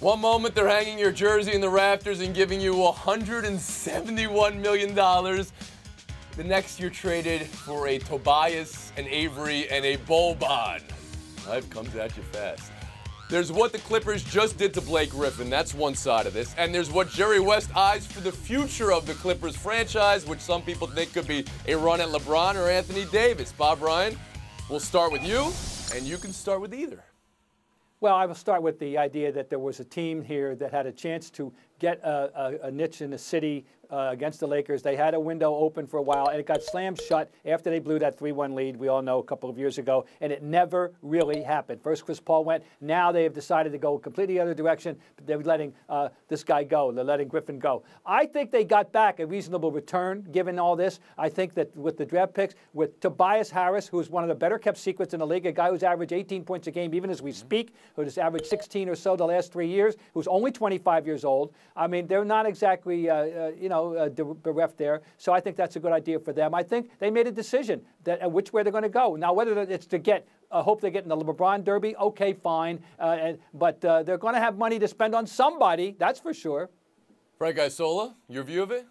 One moment they're hanging your jersey in the rafters and giving you $171 million. The next you're traded for a Tobias, an Avery, and a Boban. Life comes at you fast. There's what the Clippers just did to Blake Griffin. That's one side of this. And there's what Jerry West eyes for the future of the Clippers franchise, which some people think could be a run at LeBron or Anthony Davis. Bob Ryan, we'll start with you, and you can start with either. Well, I will start with the idea that there was a team here that had a chance to get a niche in the city against the Lakers. They had a window open for a while, and it got slammed shut after they blew that 3-1 lead, we all know, a couple of years ago, and it never really happened. First, Chris Paul went. Now they have decided to go a completely other direction. They're letting this guy go. They're letting Griffin go. I think they got back a reasonable return, given all this. I think that with the draft picks, with Tobias Harris, who's one of the better-kept secrets in the league, a guy who's averaged 18 points a game even as we speak, who's averaged 16 or so the last 3 years, who's only 25 years old. I mean, they're not exactly, bereft there. So I think that's a good idea for them. I think they made a decision that which way they're going to go. Now, whether it's to get, hope they get in the LeBron Derby, okay, fine. But they're going to have money to spend on somebody, that's for sure. Frank Isola, your view of it?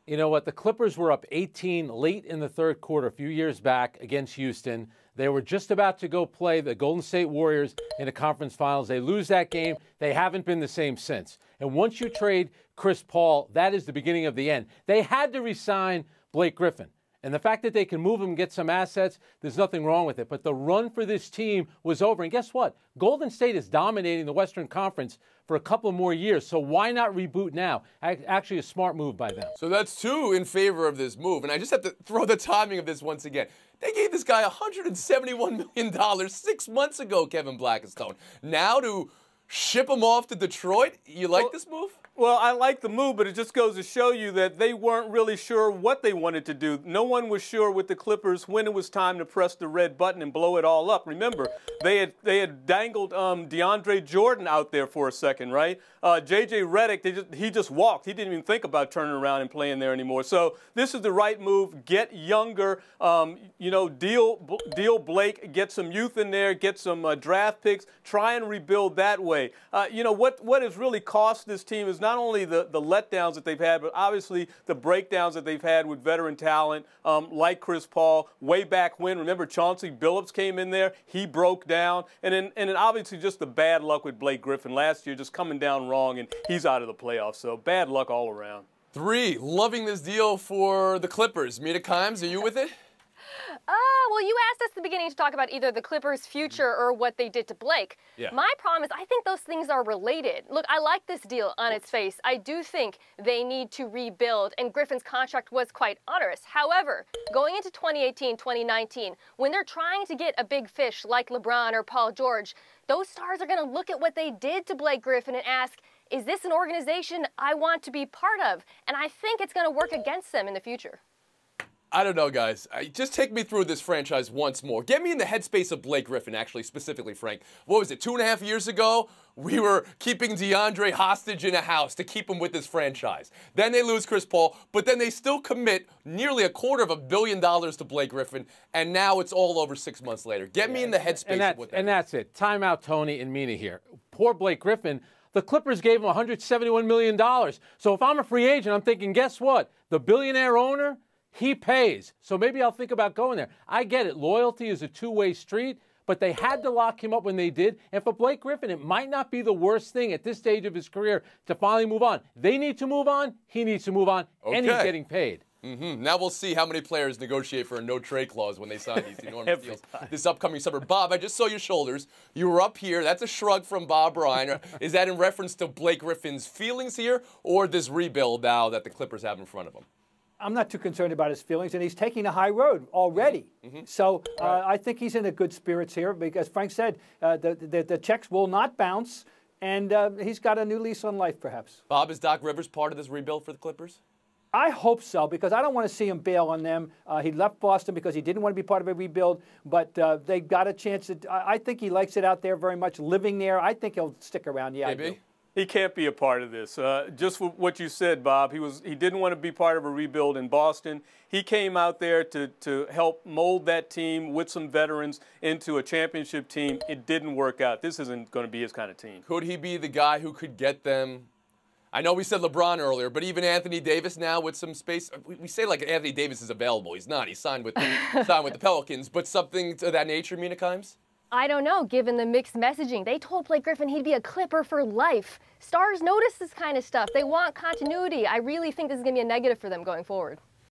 You know what? The Clippers were up 18 late in the third quarter a few years back against Houston. They were just about to go play the Golden State Warriors in the conference finals. They lose that game. They haven't been the same since. And once you trade Chris Paul, that is the beginning of the end. They had to re-sign Blake Griffin. And the fact that they can move him and get some assets, there's nothing wrong with it. But the run for this team was over. And guess what? Golden State is dominating the Western Conference for a couple more years. So why not reboot now? Actually, a smart move by them. So that's two in favor of this move. And I just have to throw the timing of this once again. They gave this guy $171 million 6 months ago, Kevin Blackistone. Now to ship him off to Detroit, you like this move? Well, I like the move, but it just goes to show you that they weren't really sure what they wanted to do. No one was sure with the Clippers when it was time to press the red button and blow it all up. Remember, they had dangled DeAndre Jordan out there for a second, right? J.J. Redick, he just walked. He didn't even think about turning around and playing there anymore. So this is the right move. Get younger, deal Blake, get some youth in there, get some draft picks, try and rebuild that way. What has really cost this team is not only the letdowns that they've had, but obviously the breakdowns that they've had with veteran talent like Chris Paul way back when. Remember, Chauncey Billups came in there. He broke down. And then obviously just the bad luck with Blake Griffin last year, just coming down wrong, and he's out of the playoffs. So bad luck all around. 3, loving this deal for the Clippers. Mita Kimes, are you with it? Well, you asked us at the beginning to talk about either the Clippers' future or what they did to Blake. Yeah. My problem is I think those things are related. Look, I like this deal on its face. I do think they need to rebuild, and Griffin's contract was quite onerous. However, going into 2018, 2019, when they're trying to get a big fish like LeBron or Paul George, those stars are going to look at what they did to Blake Griffin and ask, is this an organization I want to be part of? And I think it's going to work against them in the future. I don't know, guys. Just take me through this franchise once more. Get me in the headspace of Blake Griffin, actually, specifically, Frank. What was it, 2.5 years ago? We were keeping DeAndre hostage in a house to keep him with this franchise. Then they lose Chris Paul, but then they still commit nearly $250 million to Blake Griffin, and now it's all over 6 months later. Get me in the headspace of what that is. And that's it. Time out, Tony and Mina here. Poor Blake Griffin. The Clippers gave him $171 million. So if I'm a free agent, I'm thinking, guess what? The billionaire owner, he pays. So maybe I'll think about going there. I get it. Loyalty is a two-way street, but they had to lock him up when they did. And for Blake Griffin, it might not be the worst thing at this stage of his career to finally move on. They need to move on. He needs to move on. Okay. And he's getting paid. Now we'll see how many players negotiate for a no-trade clause when they sign these enormous deals this upcoming summer. Bob, I just saw your shoulders. You were up here. That's a shrug from Bob Ryan. Is that in reference to Blake Griffin's feelings here or this rebuild now that the Clippers have in front of them? I'm not too concerned about his feelings, and he's taking a high road already. So I think he's in a good spirits here because Frank said the checks will not bounce, and he's got a new lease on life, perhaps. Bob, is Doc Rivers part of this rebuild for the Clippers? I hope so, because I don't want to see him bail on them. He left Boston because he didn't want to be part of a rebuild, but they got a chance. I think he likes it out there very much, living there. I think he'll stick around. Yeah, Maybe. He can't be a part of this. Just what you said, Bob, he didn't want to be part of a rebuild in Boston. He came out there to help mold that team with some veterans into a championship team. It didn't work out. This isn't going to be his kind of team. Could he be the guy who could get them? I know we said LeBron earlier, but even Anthony Davis now with some space. We say like Anthony Davis is available. He's not. He's signed with the Pelicans. But something to that nature, Mina Kimes? I don't know, given the mixed messaging. They told Blake Griffin he'd be a Clipper for life. Stars notice this kind of stuff. They want continuity. I really think this is going to be a negative for them going forward.